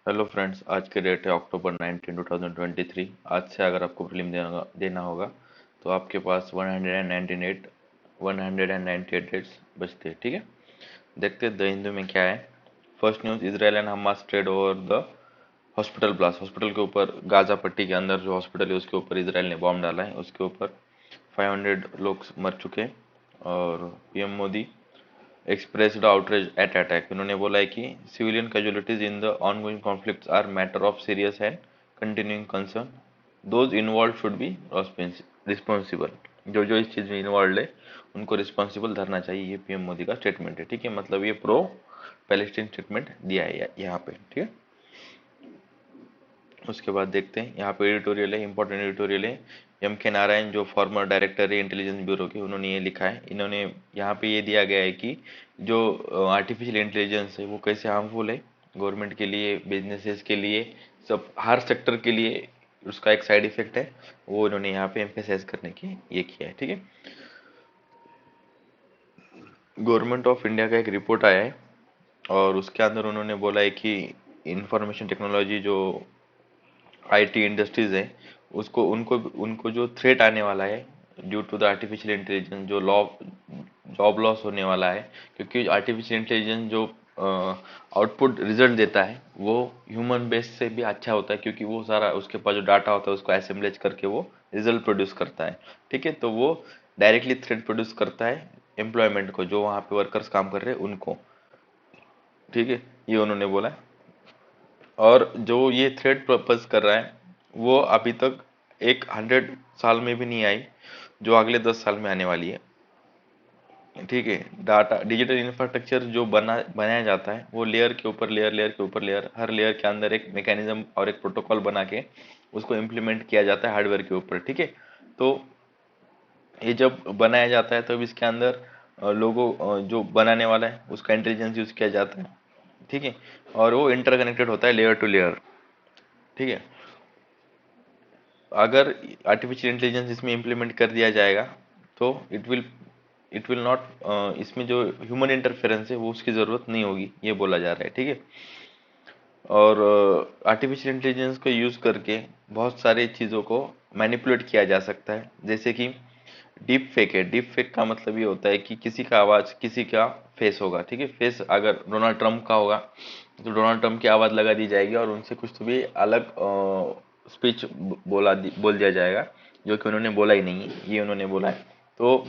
Hello friends, आज के date है अक्टूबर 19 2023। आज से अगर आपको प्रीलिम देना होगा तो आपके पास 198 डेट्स बचते हैं। ठीक है, देखते हैं द हिंदू में क्या है। First news, Israel and Hamas trade over the hospital blast. Hospital के ऊपर, गाजा पट्टी के अंदर जो हॉस्पिटल है उसके ऊपर इसराइल ने बॉम्ब डाला है, उसके ऊपर 500 लोग मर चुके हैं। और PM Modi expressed outrage at attack। उन्होंने बोला है कि civilian casualties in the ongoing conflicts are matter of serious and continuing concern, those involved should be responsible। जो जो इस चीज में इन्वॉल्व है उनको रिस्पॉन्सिबल धरना चाहिए, ये पीएम मोदी का स्टेटमेंट है। ठीक है, मतलब ये प्रो पैलेस्टीन स्टेटमेंट दिया है यहाँ पे। ठीक है, उसके बाद देखते हैं यहाँ पे एडिटोरियल है, इंपॉर्टेंट एडिटोरियल है। एम के नारायण जो फॉर्मर डायरेक्टर है इंटेलिजेंस ब्यूरो के, उन्होंने ये लिखा है। इन्होंने यहाँ पे ये दिया गया है कि जो आर्टिफिशियल इंटेलिजेंस है वो कैसे हार्मफुल है गवर्नमेंट के लिए, बिजनेसेस के लिए, सब हर सेक्टर के लिए उसका एक साइड इफेक्ट है। वो इन्होंने यहाँ पे एम्फेसाइज करने की ये किया है। ठीक है, गवर्नमेंट ऑफ इंडिया का एक रिपोर्ट आया है और उसके अंदर उन्होंने बोला है कि इंफॉर्मेशन टेक्नोलॉजी जो आईटी इंडस्ट्रीज है उसको उनको उनको जो थ्रेट आने वाला है due to the artificial intelligence, जो लॉ जॉब लॉस होने वाला है, क्योंकि आर्टिफिशियल इंटेलिजेंस जो आउटपुट रिजल्ट देता है वो ह्यूमन बेस से भी अच्छा होता है, क्योंकि वो सारा उसके पास जो डाटा होता है उसको असेंबलेज करके वो रिजल्ट प्रोड्यूस करता है। ठीक है, तो वो डायरेक्टली थ्रेट प्रोड्यूस करता है एम्प्लॉयमेंट को, जो वहाँ पे वर्कर्स काम कर रहे हैं उनको। ठीक है, ये उन्होंने बोला है। और जो ये थ्रेड प्रपोज कर रहा है वो अभी तक एक 100 साल में भी नहीं आई, जो अगले 10 साल में आने वाली है। ठीक है, डाटा डिजिटल इंफ्रास्ट्रक्चर जो बनाया जाता है वो लेयर के ऊपर लेयर, लेयर के ऊपर लेयर, हर लेयर के अंदर एक मैकेनिज्म और एक प्रोटोकॉल बना के उसको इम्प्लीमेंट किया जाता है हार्डवेयर के ऊपर। ठीक है, तो ये जब बनाया जाता है तब इसके अंदर लोगों जो बनाने वाला है उसका इंटेलिजेंस यूज किया जाता है। ठीक है, और वो इंटरकनेक्टेड होता है लेयर टू लेयर। ठीक है, अगर आर्टिफिशियल इंटेलिजेंस इसमें इम्प्लीमेंट कर दिया जाएगा तो इट विल नॉट, इसमें जो ह्यूमन इंटरफेरेंस है वो उसकी ज़रूरत नहीं होगी, ये बोला जा रहा है। ठीक है, और आर्टिफिशियल इंटेलिजेंस को यूज़ करके बहुत सारी चीज़ों को मैनिपुलेट किया जा सकता है, जैसे कि डीप फेक है। डीप फेक का मतलब ये होता है कि किसी का आवाज़ किसी का फेस होगा। ठीक है, फेस अगर डोनाल्ड ट्रंप का होगा तो डोनाल्ड ट्रंप की आवाज़ लगा दी जाएगी और उनसे कुछ तो भी अलग स्पीच बोल दिया जाएगा, जो कि उन्होंने बोला ही नहीं है, ये उन्होंने बोला है। तो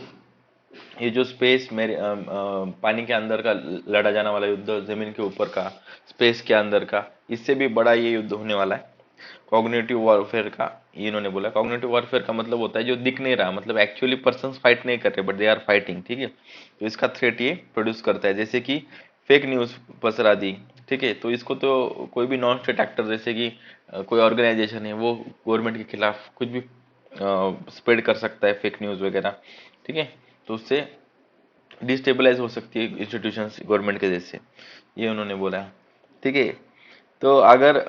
ये जो स्पेस मेरे पानी के अंदर का लड़ा जाने वाला युद्ध, जमीन के ऊपर का, स्पेस के अंदर का, इससे भी बड़ा ये युद्ध होने वाला है कॉग्निटिव वॉरफेयर का। ये इन्होंने बोला कॉग्निटिव वॉरफेयर का मतलब होता है जो दिख नहीं रहा, मतलब एक्चुअली पर्सन्स फाइट नहीं कर रहे बट दे आर फाइटिंग। ठीक है, तो इसका थ्रेट ये प्रोड्यूस करता है, जैसे कि फेक न्यूज पसरा दी। ठीक है, तो इसको तो कोई भी नॉन स्टेट एक्टर, जैसे कि कोई ऑर्गेनाइजेशन है, वो गवर्नमेंट के खिलाफ कुछ भी स्प्रेड कर सकता है, फेक न्यूज वगैरह। ठीक है, तो उससे डिस्टेबलाइज हो सकती है इंस्टीट्यूशंस गवर्नमेंट के जैसे, ये उन्होंने बोला है। ठीक है, तो अगर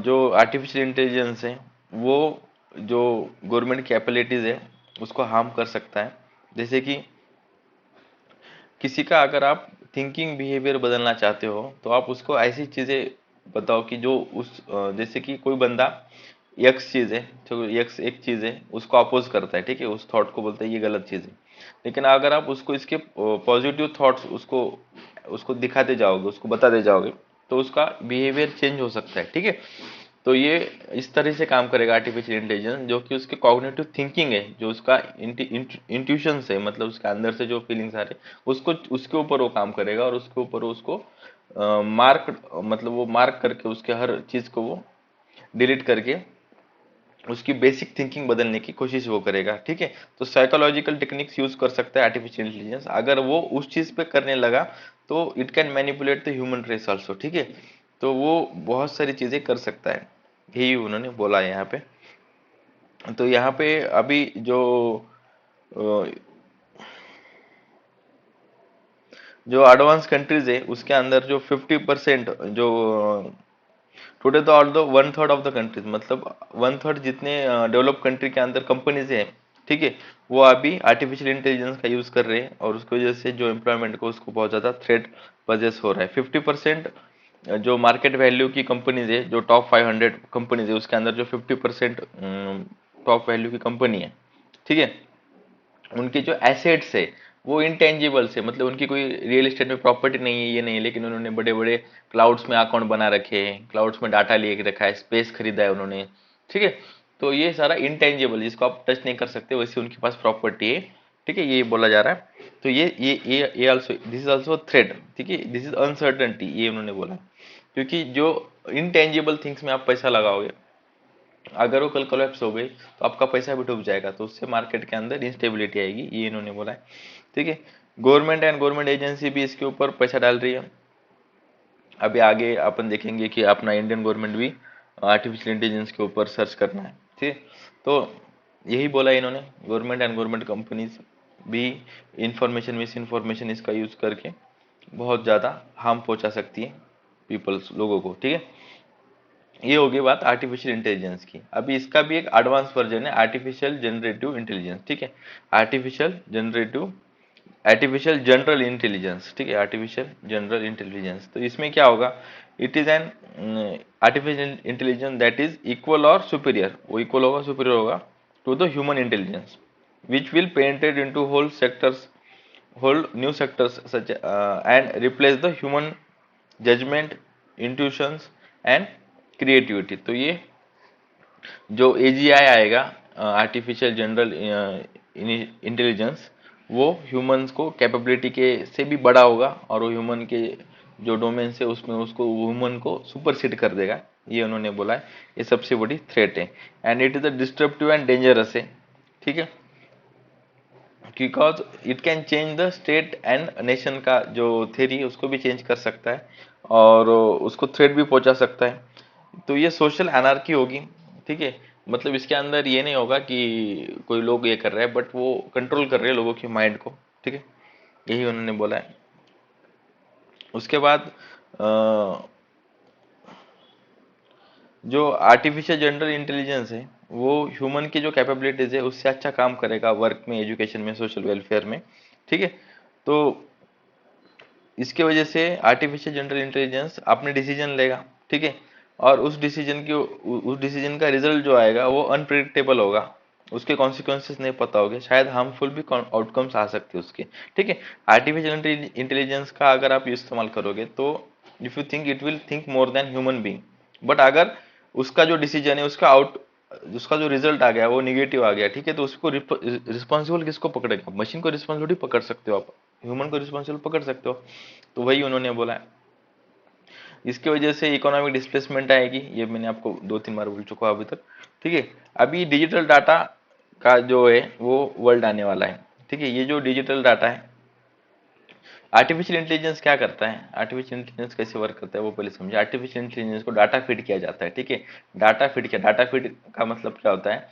जो आर्टिफिशियल इंटेलिजेंस है वो जो गवर्नमेंट की एबिलिटीज है उसको हार्म कर सकता है। जैसे कि किसी का अगर आप थिंकिंग बिहेवियर बदलना चाहते हो तो आप उसको ऐसी चीजें बताओ कि जो जैसे कि कोई बंदा यक्स चीज है, तो यक्स एक चीज है उसको अपोज करता है। ठीक है, उस थॉट को बोलता है ये गलत चीज है, लेकिन अगर आप उसको इसके पॉजिटिव थॉट्स उसको उसको दिखाते जाओगे, उसको बताते जाओगे, तो उसका बिहेवियर चेंज हो सकता है। ठीक है, तो ये इस तरह से काम करेगा आर्टिफिशियल इंटेलिजेंस, जो कि उसके कॉग्निटिव थिंकिंग है, जो उसका इंट्यूशन है, मतलब उसके अंदर से जो फीलिंग्स आ रहे उसको उसके ऊपर वो काम करेगा और उसके ऊपर उसको मार्क, मतलब वो मार्क करके उसके हर चीज को वो डिलीट करके उसकी बेसिक थिंकिंग बदलने की कोशिश वो करेगा। ठीक है, तो साइकोलॉजिकल टेक्निक्स यूज कर सकता है आर्टिफिशियल इंटेलिजेंस, अगर वो उस चीज पे करने लगा तो it can manipulate the human race also. ठीक है, तो वो बहुत सारी चीजें कर सकता है, यही उन्होंने बोला है यहाँ पे। तो यहाँ पे अभी अ, जो एडवांस कंट्रीज है उसके अंदर जो 50% जो टुडे तो ऑल दो 1/3 ऑफ द कंट्रीज, मतलब 1/3 जितने डेवलप कंट्री के अंदर कंपनीज हैं, ठीक है, वो अभी आर्टिफिशियल इंटेलिजेंस का यूज कर रहे हैं और उसकी वजह से जो एम्प्लॉयमेंट को उसको बहुत ज्यादा थ्रेट पजेस हो रहा है। 50% जो मार्केट वैल्यू की कंपनीज है, जो टॉप 500 कंपनीज है, उसके अंदर जो 50% टॉप वैल्यू की कंपनी है, ठीक है, उनके जो एसेट्स है वो इंटेंजिबल्स है, मतलब उनकी कोई रियल एस्टेट में प्रॉपर्टी नहीं है, ये नहीं है, लेकिन उन्होंने बड़े बड़े क्लाउड्स में अकाउंट बना रखे हैं, क्लाउड्स में डाटा लिए रखा है, स्पेस खरीदा है उन्होंने, ठीक है। तो ये सारा इंटेंजिबल, जिसको आप टच नहीं कर सकते, वैसे उनके पास प्रॉपर्टी है, ठीक है, ये बोला जा रहा है। तो ये also, this is also threat, ठीक है, दिस इज अनसर्टेनिटी, ये उन्होंने बोला। क्योंकि जो इंटेंजिबल थिंग्स में आप पैसा लगाओगे, अगर वो कल कोलैप्स हो गई तो आपका पैसा भी डूब जाएगा, तो उससे मार्केट के अंदर इंस्टेबिलिटी आएगी, ये इन्होंने बोला है, ठीक है। गवर्नमेंट एंड गवर्नमेंट एजेंसी भी इसके ऊपर पैसा डाल रही है। अभी आगे अपन देखेंगे कि अपना इंडियन गवर्नमेंट भी आर्टिफिशियल इंटेलिजेंस के ऊपर सर्च करना है, ठीक है। तो यही बोला इन्होंने, गवर्नमेंट एंड गवर्नमेंट कंपनीज भी इंफॉर्मेशन मिस इन्फॉर्मेशन इसका यूज करके बहुत ज़्यादा हार्म पहुंचा सकती है पीपल्स, लोगों को, ठीक है। ये हो गई बात आर्टिफिशियल इंटेलिजेंस की। अभी इसका भी एक एडवांस वर्जन है, आर्टिफिशियल जनरेटिव इंटेलिजेंस, ठीक है, आर्टिफिशियल जनरल इंटेलिजेंस, ठीक है, आर्टिफिशियल जनरल इंटेलिजेंस। तो इसमें क्या होगा, it is an artificial intelligence that is equal और सुपीरियर, वो इक्वल होगा, सुपीरियर होगा to the human intelligence, which will penetrate into whole sectors, whole new sectors such and replace the human judgement, intuitions and creativity. तो ये जो AGI आएगा, artificial general intelligence, वो humans को कैपेबिलिटी के से भी बड़ा होगा, और वो ह्यूमन के जो डोमेन है उसमें उसको ह्यूमन को सुपरसीड कर देगा, ये उन्होंने बोला है। ये सबसे बड़ी थ्रेट है, and it is a disruptive and dangerous है, ठीक है, because it can change the state and nation का जो थ्योरी है उसको भी चेंज कर सकता है, और उसको थ्रेट भी पहुंचा सकता है। तो ये सोशल एनार्की होगी, ठीक है, मतलब इसके अंदर ये नहीं होगा कि कोई लोग ये कर रहे हैं, बट वो कंट्रोल कर रहे हैं लोगों के माइंड को, ठीक है, यही उन्होंने बोला है। उसके बाद जो आर्टिफिशियल जनरल इंटेलिजेंस है वो ह्यूमन की जो कैपेबिलिटीज है उससे अच्छा काम करेगा वर्क में, एजुकेशन में, सोशल वेलफेयर में, ठीक है। तो इसके वजह से आर्टिफिशियल जनरल इंटेलिजेंस अपने डिसीजन लेगा, ठीक है, और उस डिसीजन का रिजल्ट जो आएगा वो अनप्रिडिक्टेबल होगा, उसके कॉन्सिक्वेंसेस नहीं पता होंगे, शायद हार्मफुल भी आउटकम्स आ सकते हैं उसके, ठीक है। आर्टिफिशियल इंटेलिजेंस का अगर आप इस्तेमाल करोगे तो if you think, it will think more than human being, but अगर उसका जो डिसीजन है, उसका जो रिजल्ट आ गया वो निगेटिव आ गया, ठीक है, तो उसको रिस्पॉन्सिबल किसको पकड़ेगा, मशीन को रिस्पॉन्सिबिलिटी पकड़ सकते हो आप, ह्यूमन को रिस्पॉन्सिबल पकड़ सकते हो। तो वही उन्होंने बोला है। इसकी वजह से इकोनॉमिक डिस्प्लेसमेंट आएगी, ये मैंने आपको 2-3 बार बोल चुका हूं अभी तक, ठीक है। अभी डिजिटल डाटा का जो है वो वर्ल्ड आने वाला है, ठीक है। ये जो डिजिटल डाटा है, आर्टिफिशियल इंटेलिजेंस क्या करता है, आर्टिफिशियल इंटेलिजेंस कैसे वर्क करता है वो पहले समझे। आर्टिफिशियल इंटेलिजेंस को डाटा फीड किया जाता है, ठीक है, डाटा फीड का मतलब क्या होता है,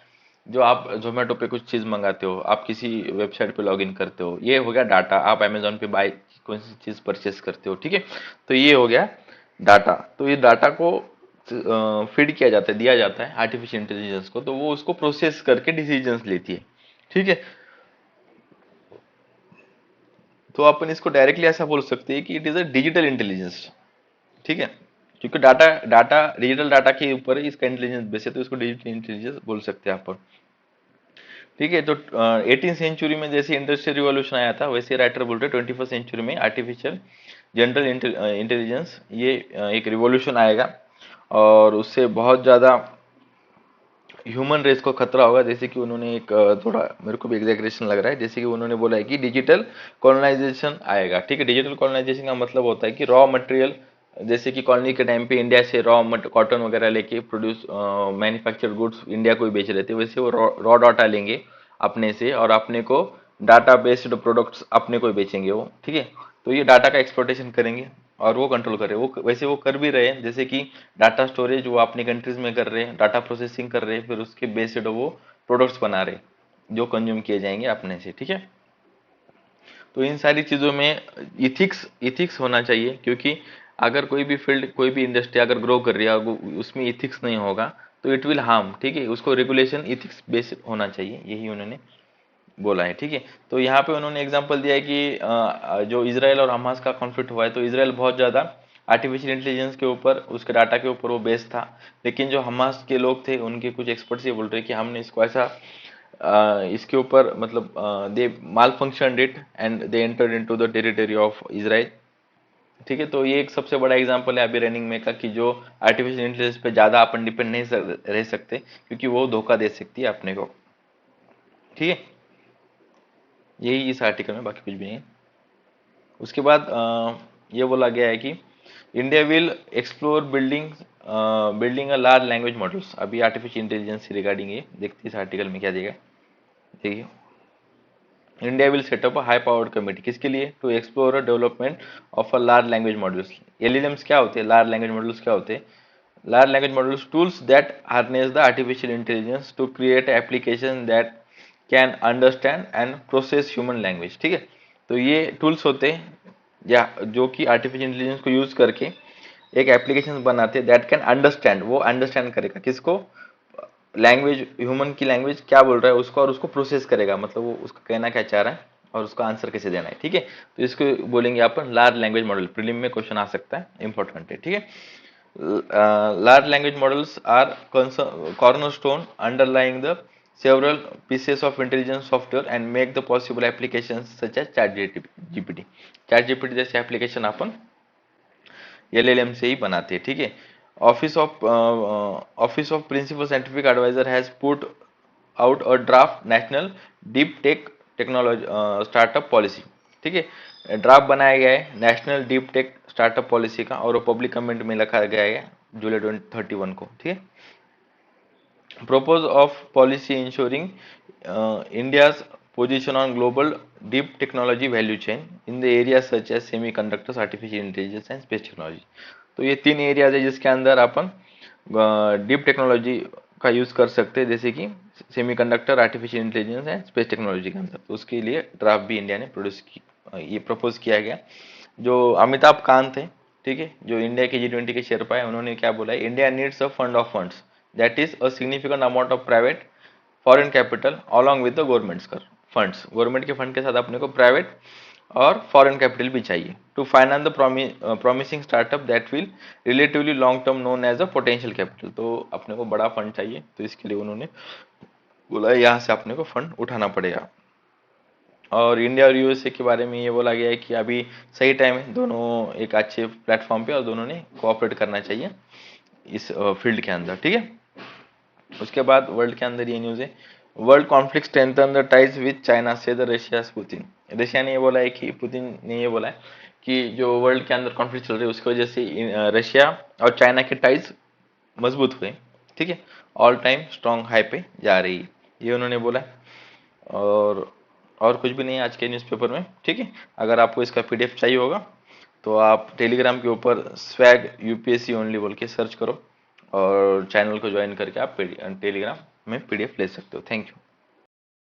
जो आप जोमेटो पे कुछ चीज मंगाते हो, आप किसी वेबसाइट पे लॉगिन करते हो, ये हो गया डाटा। आप अमेजोन पे बाय कौन सी चीज परचेस करते हो, ठीक है, तो ये हो गया डाटा। तो ये डाटा को फीड किया जाता है, दिया जाता है आर्टिफिशियल इंटेलिजेंस को, तो वो उसको प्रोसेस करके डिसीजंस लेती है, ठीक है। तो अपन इसको डायरेक्टली ऐसा बोल सकते हैं कि it is a digital intelligence, ठीक है, क्योंकि डाटा डाटा डिजिटल डाटा के ऊपर ही इसका इंटेलिजेंस बेस है, तो इसको डिजिटल इंटेलिजेंस बोल सकते हैं अपन, ठीक है। तो 18th सेंचुरी में जैसे इंडस्ट्रियल रिवॉल्यूशन आया था, वैसे राइटर बोल रहे 21st सेंचुरी में आर्टिफिशियल जनरल इंटेलिजेंस ये एक रिवॉल्यूशन आएगा, और उससे बहुत ज़्यादा ह्यूमन रेस को खतरा होगा। जैसे कि उन्होंने एक थोड़ा मेरे को भी एग्जैगरेशन लग रहा है, जैसे कि उन्होंने बोला है कि डिजिटल कॉलोनाइजेशन आएगा, ठीक है। डिजिटल कॉलोनाइजेशन का मतलब होता है कि रॉ मटेरियल, जैसे कि कॉलोनी के टाइम पे इंडिया से कॉटन वगैरह लेके प्रोड्यूस मैन्युफैक्चर्ड गुड्स इंडिया को ही बेच रहे थे, वैसे वो रॉ डाटा लेंगे अपने से, और अपने को डाटा बेस्ड प्रोडक्ट्स अपने को ही बेचेंगे वो, ठीक है। तो ये डाटा का एक्सप्लोटेशन करेंगे और वो कंट्रोल कर रहे हैं, वो वैसे वो कर भी रहे हैं, जैसे कि डाटा स्टोरेज वो अपनी कंट्रीज में कर रहे हैं, डाटा प्रोसेसिंग कर रहे हैं, फिर उसके बेस्ड वो प्रोडक्ट्स बना रहे हैं जो कंज्यूम किए जाएंगे अपने से, ठीक है। तो इन सारी चीज़ों में इथिक्स इथिक्स होना चाहिए, क्योंकि अगर कोई भी फील्ड, कोई भी इंडस्ट्री अगर ग्रो कर रही है उसमें इथिक्स नहीं होगा तो इट विल हार्म, ठीक है। उसको रेगुलेशन इथिक्स बेस्ड होना चाहिए, यही उन्होंने बोला है, ठीक है। तो यहाँ पे उन्होंने एग्जांपल दिया है कि जो इसराइल और हमास का कॉन्फ्लिक्ट हुआ है, तो इसराइल बहुत ज़्यादा आर्टिफिशियल इंटेलिजेंस के ऊपर, उसके डाटा के ऊपर वो बेस्ड था। लेकिन जो हमास के लोग थे, उनके कुछ एक्सपर्ट्स ये बोल रहे कि हमने इसको ऐसा इसके ऊपर मतलब they malfunction it and they entered into the territory of Israel. ठीक है, तो ये एक सबसे बड़ा एग्जांपल है अभी रनिंग में का कि जो आर्टिफिशियल इंटेलिजेंस पे ज़्यादा अपन डिपेंड नहीं रह सकते, क्योंकि वो धोखा दे सकती है अपने को। ठीक है, यही इस आर्टिकल में, बाकी कुछ भी नहीं है। उसके बाद ये बोला गया है कि India will explore building a large language models. अभी आर्टिफिशियल इंटेलिजेंस से रिगार्डिंग ये देखते हैं इस आर्टिकल में क्या देगा। देखिए, India will set up a high powered committee, किसके लिए? To explore development of a large language models. LLMs क्या होते हैं? लार्ज लैंग्वेज मॉडल्स क्या होते हैं? Large language models tools that harness the artificial intelligence to create application that can understand and process human language. ठीक है, तो ये टूल्स होते हैं या जो कि आर्टिफिशियल इंटेलिजेंस को यूज करके एक एप्लीकेशन बनाते हैं दैट कैन अंडरस्टैंड, वो अंडरस्टैंड करेगा किसको? लैंग्वेज, ह्यूमन की लैंग्वेज क्या बोल रहा है उसको, और उसको प्रोसेस करेगा, मतलब वो उसका कहना क्या चाह रहा है और उसका आंसर कैसे देना है। ठीक है, तो इसको बोलेंगे अपन लार्ज लैंग्वेज मॉडल। प्रीलिम में क्वेश्चन आ सकता है, इंपॉर्टेंट है। ठीक है, large language models are cornerstone underlying the several pieces of intelligence software and make the possible applications such as ChatGPT। ChatGPT जैसे एप्लीकेशन अपन LLM से ही बनाते हैं। ठीक है, office of principal scientific adviser has put out a draft national deep tech technology startup policy. ठीक है, ड्राफ्ट बनाया गया है national deep tech startup policy का, और वो पब्लिक कमेंट में रखा गया है जुलाई 2031 को। ठीक है, propose of policy ensuring India's position on global deep technology value chain in the areas such as semiconductors, artificial intelligence and space technology। तो ये तीन एरियाज है जिसके अंदर अपन डीप टेक्नोलॉजी का यूज कर सकते हैं, जैसे कि semiconductor, artificial intelligence and space technology के अंदर। तो उसके लिए ड्राफ्ट भी इंडिया ने ये प्रपोज किया गया। जो अमिताभ कांत है, ठीक है, जो इंडिया के G20 के शेरपा है, उन्होंने क्या बोला है? India needs a fund of funds that is a significant amount of private foreign capital along with the governments का फंड्स। गवर्नमेंट के फंड के साथ अपने को प्राइवेट और फॉरेन कैपिटल भी चाहिए to finance the promising startup that will relatively long term known as a potential capital. तो अपने को बड़ा फंड चाहिए, तो इसके लिए उन्होंने बोला यहाँ से अपने को फंड उठाना पड़ेगा। और इंडिया और यूएसए के बारे में ये बोला गया है कि अभी सही टाइम है, दोनों एक अच्छे प्लेटफॉर्म पे और दोनों ने कोऑपरेट करना चाहिए इस फील्ड के अंदर। ठीक है, उसके बाद वर्ल्ड के अंदर ये न्यूज़ है, world conflict strengthen the ties with China से द रशिया पुतिन। रशिया ने ये बोला है कि पुतिन ने ये बोला है कि जो वर्ल्ड के अंदर कॉन्फ्लिक्ट चल रही है उसकी वजह से रशिया और चाइना के टाइज मजबूत हुए। ठीक है, ऑल टाइम स्ट्रॉन्ग हाई पे जा रही है, ये उन्होंने बोला है। और कुछ भी नहीं है आज के न्यूज़पेपर में। ठीक है, अगर आपको इसका PDF चाहिए होगा तो आप टेलीग्राम के ऊपर स्वैग UPSC ओनली बोल के सर्च करो और चैनल को ज्वाइन करके आप टेलीग्राम में PDF ले सकते हो। Thank you.